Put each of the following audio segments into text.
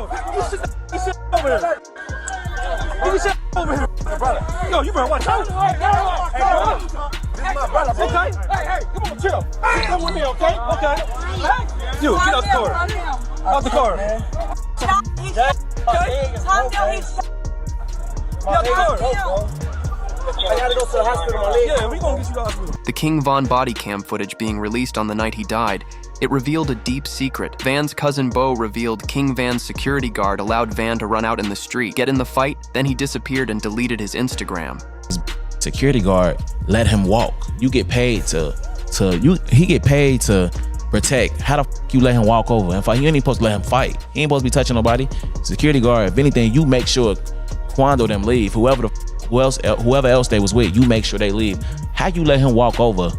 yo, get shit over here. Get shit over here. Yo, you better watch out. This is my brother. Okay? Hey, come on, chill. Come with me, okay? Okay. You, get out the car. Out the car. The King Von body cam footage being released on the night he died, it revealed a deep secret. Van's cousin Bo revealed King Van's security guard allowed Van to run out in the street, get in the fight, then he disappeared and deleted his Instagram. Security guard let him walk. You get paid he get paid to protect. How the you let him walk over and fight? You ain't even supposed to let him fight. He ain't supposed to be touching nobody. Security guard, if anything, you make sure Quando them leave. Whoever else they was with, you make sure they leave. How you let him walk over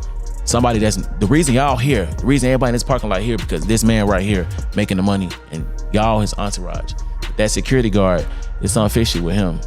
somebody that's the reason y'all here, the reason everybody in this parking lot here, because this man right here making the money and y'all his entourage. That security guard, it's unfishy with him.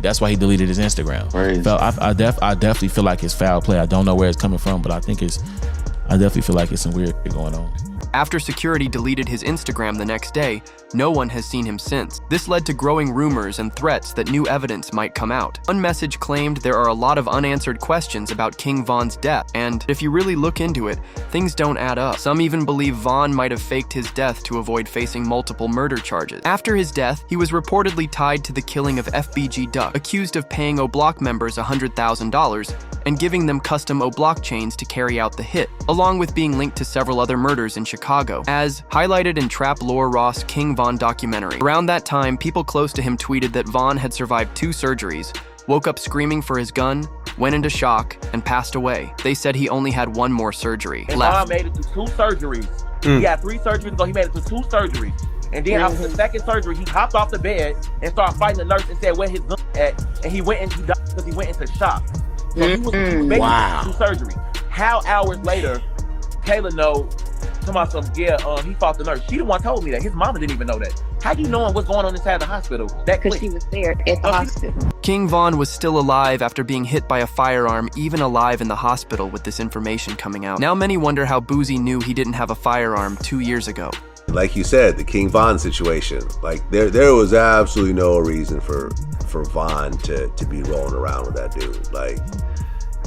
That's why he deleted his Instagram. I definitely feel like it's foul play. I don't know where it's coming from, but I definitely feel like it's some weird shit going on. After security deleted his Instagram the next day, no one has seen him since. This led to growing rumors and threats that new evidence might come out. One message claimed there are a lot of unanswered questions about King Von's death, and if you really look into it, things don't add up. Some even believe Von might have faked his death to avoid facing multiple murder charges. After his death, he was reportedly tied to the killing of FBG Duck, accused of paying O-Block members $100,000 and giving them custom O-Block chains to carry out the hit, along with being linked to several other murders in Chicago, as highlighted in Trap Lore Ross' King Von documentary. Around that time, people close to him tweeted that Von had survived 2 surgeries, woke up screaming for his gun, went into shock, and passed away. They said he only had 1 more surgery left. Von made it to 2 surgeries. He had 3 surgeries ago, he made it to 2 surgeries. And then after the second surgery, he hopped off the bed and started fighting the nurse and said where his gun at, and he went into died because he went into shock. So he was making 2 surgeries. How hours later, Kayla talking about some, he fought the nurse. She the one told me that. His mama didn't even know that. How you knowing what's going on inside the hospital? Because she was there at the hospital. King Von was still alive after being hit by a firearm, even alive in the hospital with this information coming out. Now many wonder how Boozy knew he didn't have a firearm 2 years ago. Like you said, the King Von situation, like there was absolutely no reason for Von to be rolling around with that dude. Like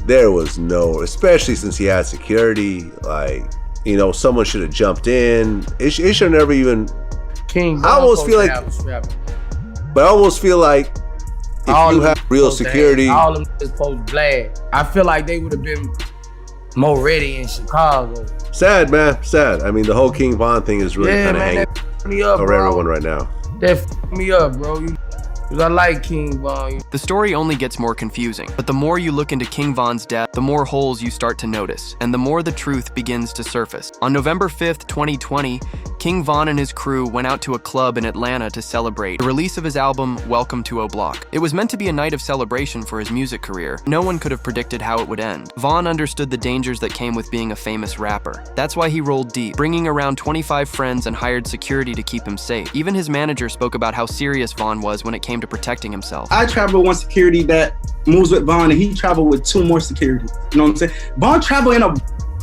there was no, especially since he had security, like, you know, someone should have jumped in. It should never even. King. I almost feel like, but I almost feel like if you have real security, all of them is supposed to blast. I feel like they would have been more ready in Chicago. Sad, man, sad. I mean, the whole King Von thing is really kind of hanging me up, over everyone right now. That f me up, bro. Because I like King Von. The story only gets more confusing, but the more you look into King Von's death, the more holes you start to notice, and the more the truth begins to surface. On November 5th, 2020, King Von and his crew went out to a club in Atlanta to celebrate the release of his album, Welcome to O-Block. It was meant to be a night of celebration for his music career. No one could have predicted how it would end. Von understood the dangers that came with being a famous rapper. That's why he rolled deep, bringing around 25 friends and hired security to keep him safe. Even his manager spoke about how serious Von was when it came to protecting himself. I travel with 1 security that moves with Von, and he traveled with 2 more security. You know what I'm saying? Von traveled in a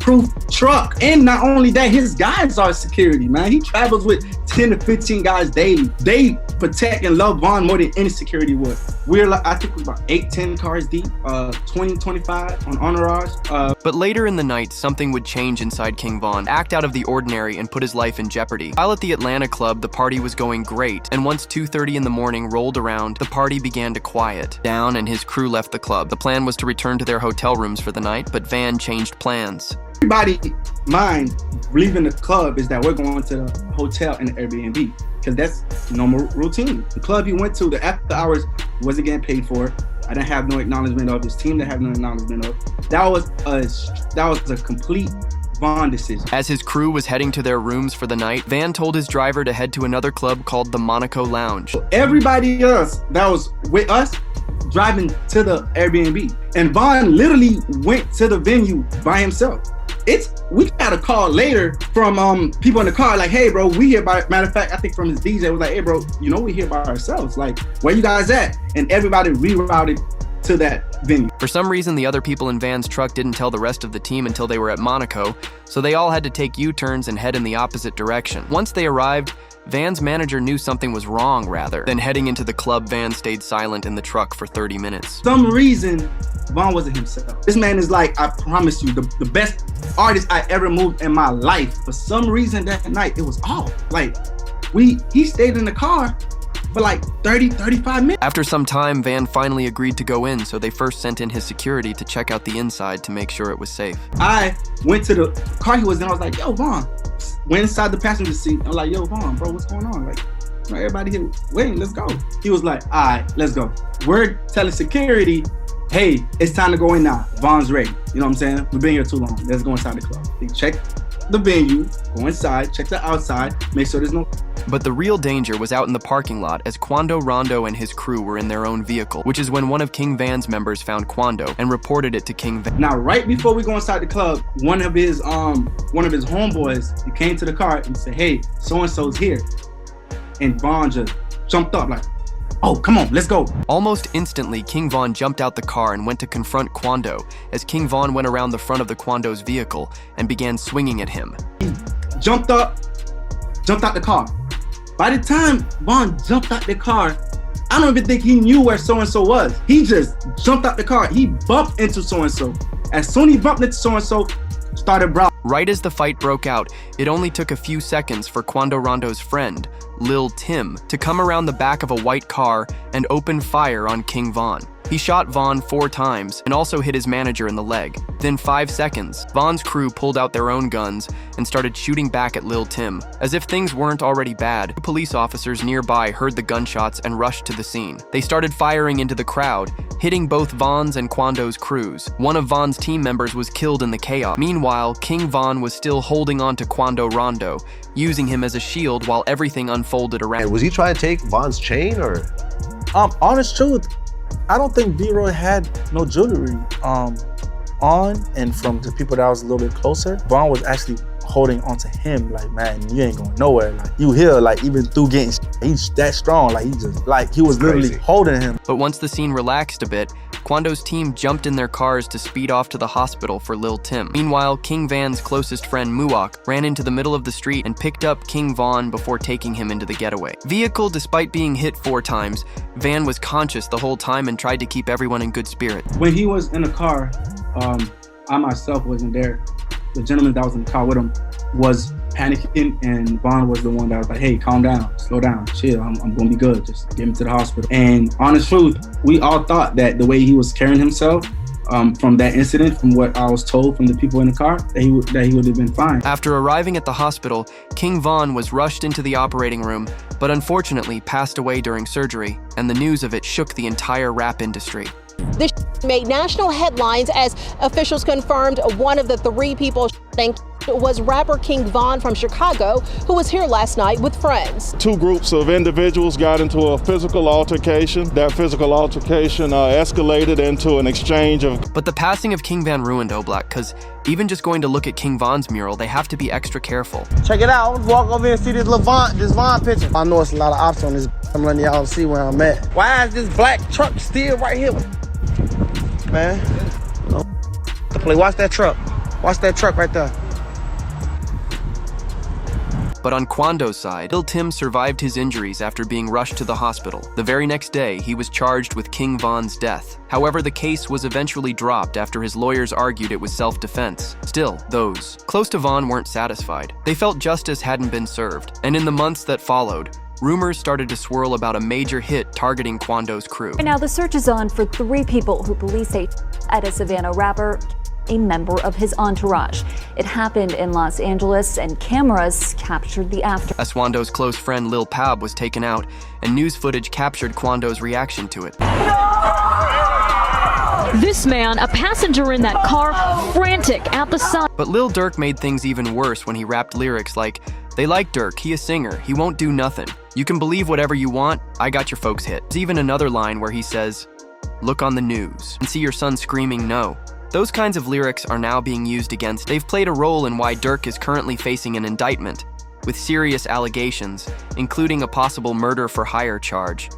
proof truck, and not only that, his guys are security, man. He travels with 10 to 15 guys daily. They protect and love Von more than any security would. We're like, I think we're about 8-10 cars deep, 20-25 on entourage. But later in the night, something would change inside King Von, act out of the ordinary and put his life in jeopardy. While at the Atlanta club, the party was going great, and once 2:30 in the morning rolled around, the party began to quiet down and his crew left the club. The plan was to return to their hotel rooms for the night, but Van changed plans. Everybody mind leaving the club is that we're going to the hotel and the Airbnb, because that's normal routine. The club he went to, the after hours wasn't getting paid for. I didn't have no acknowledgement of. His team didn't have no acknowledgement of. That was a complete Von decision. As his crew was heading to their rooms for the night, Van told his driver to head to another club called the Monaco Lounge. Everybody else that was with us driving to the Airbnb, and Von literally went to the venue by himself. We got a call later from people in the car, like, hey bro, we here by, matter of fact, I think from his DJ was like, hey bro, you know we here by ourselves, like, where you guys at? And everybody rerouted to that venue. For some reason, the other people in Van's truck didn't tell the rest of the team until they were at Monaco, so they all had to take U-turns and head in the opposite direction. Once they arrived, Van's manager knew something was wrong rather than heading into the club. Van stayed silent in the truck for 30 minutes. For some reason, Von wasn't himself. This man is like, I promise you, the best artist I ever moved in my life. For some reason that night, it was off. Like, he stayed in the car for like 30, 35 minutes. After some time, Van finally agreed to go in, so they first sent in his security to check out the inside to make sure it was safe. I went to the car he was in. I was like, yo, Von. Went inside the passenger seat. I'm like, yo, Von, bro, what's going on? Like, everybody here waiting, let's go. He was like, all right, let's go. We're telling security, hey, it's time to go in now. Von's ready. You know what I'm saying? We've been here too long. Let's go inside the club. They check the venue, go inside, check the outside, make sure there's no... But the real danger was out in the parking lot as Quando Rondo and his crew were in their own vehicle, which is when one of King Van's members found Quando and reported it to King Van. Now, right before we go inside the club, one of his homeboys, he came to the car and said, hey, so-and-so's here. And Von just jumped up like, oh, come on, let's go. Almost instantly, King Von jumped out the car and went to confront Quando as King Von went around the front of the Quando's vehicle and began swinging at him. He jumped out the car. By the time Von jumped out the car, I don't even think he knew where so-and-so was. He just jumped out the car. He bumped into so-and-so. As soon as he bumped into so-and-so, started brawling. Right as the fight broke out, it only took a few seconds for Quando Rondo's friend, Lil Tim, to come around the back of a white car and open fire on King Von. He shot Von 4 times and also hit his manager in the leg. Within 5 seconds, Von's crew pulled out their own guns and started shooting back at Lil Tim. As if things weren't already bad, police officers nearby heard the gunshots and rushed to the scene. They started firing into the crowd, hitting both Von's and Quando's crews. One of Von's team members was killed in the chaos. Meanwhile, King Von was still holding on to Quando Rondo, using him as a shield while everything unfolded around. Was he trying to take Von's chain or? Honest truth, I don't think B-Roy had no jewelry on, and from the people that was a little bit closer, Von was actually holding onto him like, man, you ain't going nowhere. Like, you here, like, even through getting he's that strong. Like, he was literally holding him. But once the scene relaxed a bit, Quando's team jumped in their cars to speed off to the hospital for Lil Tim. Meanwhile, King Van's closest friend Muak ran into the middle of the street and picked up King Von before taking him into the getaway. Vehicle, despite being hit 4 times, Van was conscious the whole time and tried to keep everyone in good spirit. When he was in the car, I myself wasn't there. The gentleman that was in the car with him was panicking, and Von was the one that was like, hey, calm down, slow down, chill, I'm gonna be good, just get him to the hospital. And honest truth, we all thought that the way he was carrying himself from that incident, from what I was told from the people in the car, that he would have been fine. After arriving at the hospital, King Von was rushed into the operating room, but unfortunately passed away during surgery, and the news of it shook the entire rap industry. This made national headlines as officials confirmed one of the 3 people was rapper King Von from Chicago, who was here last night with friends. 2 groups of individuals got into a physical altercation. That physical altercation escalated into an exchange of... But the passing of King Van ruined Oblak, because even just going to look at King Von's mural, they have to be extra careful. Check it out, I'm gonna walk over here and see this Von picture. I know it's a lot of ops on this. I'm letting y'all see where I'm at. Why is this black truck still right here? Man, the play. Watch that truck. Watch that truck right there. But on Quando's side, Lil Tim survived his injuries after being rushed to the hospital. The very next day, he was charged with King Von's death. However, the case was eventually dropped after his lawyers argued it was self-defense. Still, those close to Von weren't satisfied. They felt justice hadn't been served, and in the months that followed, rumors started to swirl about a major hit targeting Quando's crew. Now the search is on for 3 people who police say at a Savannah rapper, a member of his entourage. It happened in Los Angeles, and cameras captured the after. Quando's close friend Lil Pab was taken out, and news footage captured Quando's reaction to it. This man, a passenger in that car, frantic at the side. But Lil Durk made things even worse when he rapped lyrics like, "They like Durk, he a singer, he won't do nothing. You can believe whatever you want, I got your folks hit." There's even another line where he says, "Look on the news and see your son screaming no." Those kinds of lyrics are now being used against. They've played a role in why Durk is currently facing an indictment with serious allegations, including a possible murder for hire charge.